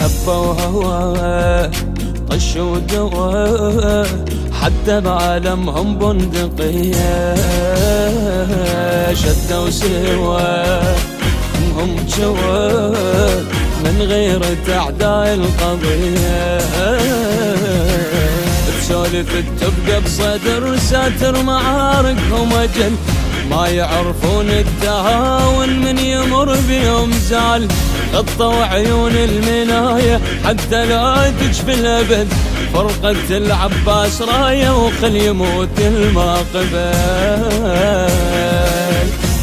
محبة وهوى طش ودوى، حتى بعالمهم بندقية شدوا سوا هم جوا من غير تعداء القضية. بسولف تبقى بصدر ساتر معاركهم أجل، ما يعرفون التهاون من يمر بيوم زال. غطوا عيون المناية حتى لا تجفي الأبد، فرقة العباس راية وخل يموت الماقبل.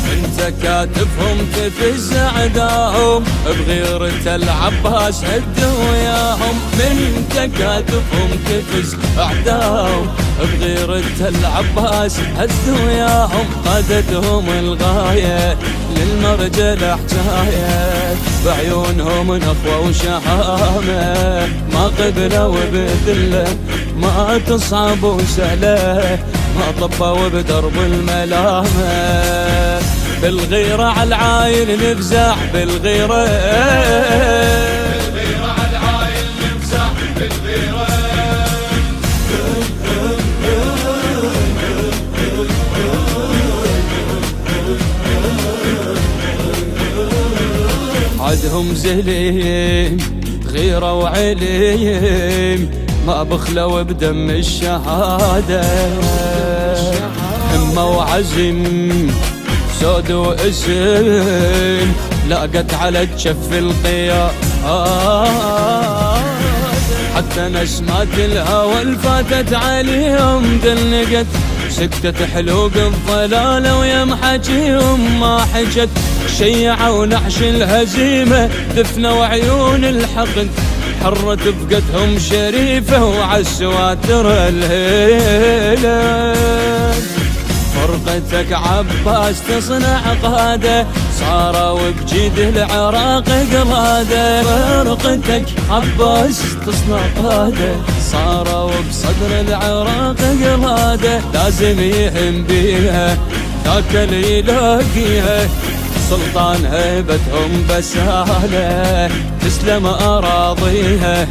من تكاتفهم تفز أعداهم، بغيرة العباس هدوا وياهم. من تكاتفهم تفز أعداهم، بغيرة العباس هدوا وياهم. قادتهم الغاية للمرجل حجاية، بعيونهم نخوة وشهامة، ما قبلوا بذلة ما تصعب وسهلة، ما طبوا بدرب الملامة. بالغيرة على العايل نفزع بالغيرة، بالغيرة على العايل نفزع بالغيرة. عدهم زليم غيرة وعليم، ما بخلوا بدم الشهادة. همة وعزم سود واسم لاقت على الجف القيا، حتى نسمات الهوى الفاتت عليهم دلقت. سكتت حلوق الضلالة ويم حجيهم ما حجت، شيعوا نحش الهزيمة دفنوا عيون الحقد. حرت بقتهم شريفة وعالسواتر الهيلة. فرقتك عباس تصنع قادة، صاروا بجيد العراق قلادة. فرقتك عباس تصنع قادة، صاروا بصدر العراق قلادة. لازم يهم بيها ذاك اللي يلاقيها، سلطان هيبتهم بسالة تسلم أراضيها.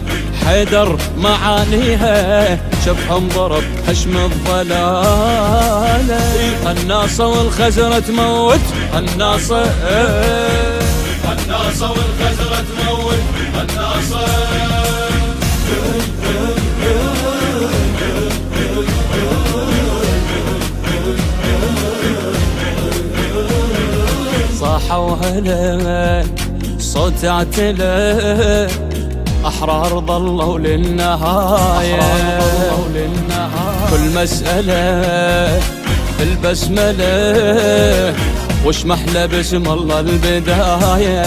حيدر معانيها شفهم ضرب حشم الضلالة. قناصة والخزرة تموت قناصة، قناصة والخزرة تموت قناصة. صاحوا هلا صوت اعتلى، أحرار ظلوا للنهاية. كل مسألة بالبسملة، وش محلى باسم الله البداية.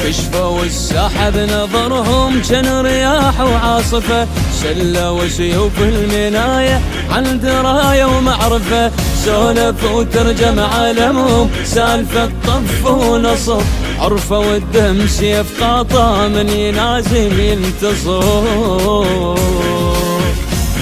كشفوا السحب نظرهم كان رياح وعاصفة، سلوا سيوف المناية عن دراية ومعرفة. سولف وترجم عالمهم سالفة طف ونصر، عرفوا الدم سيف قاطع من ينازل ينتصر.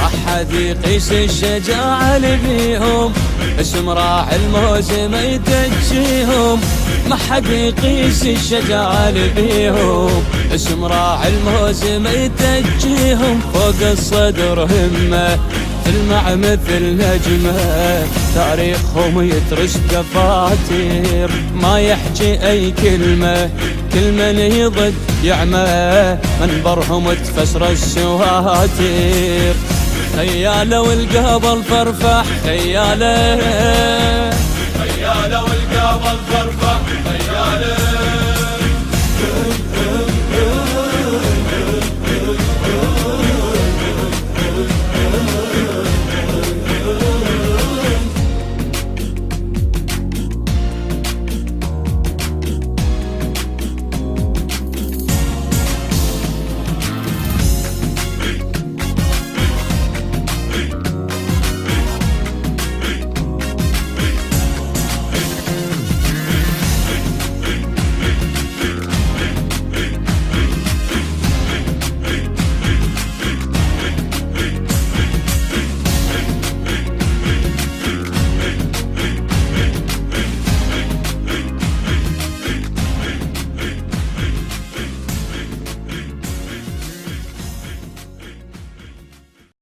أحد يقيس الشجاعة اللي بيهم، اسم راح الموسم يتجيهم. ما حد يقيس الشجاعة اللي بيهم، اسم راح الموسم يتجيهم. فوق الصدر همة تلمع مثل نجمة، تاريخهم يترس دفاتير ما يحكي أي كلمة. كل من يضد يعمى منبرهم تفسر السواتير. خيالة والقبل فرفح خيالة، خيالة والقبل فرفح خيالة.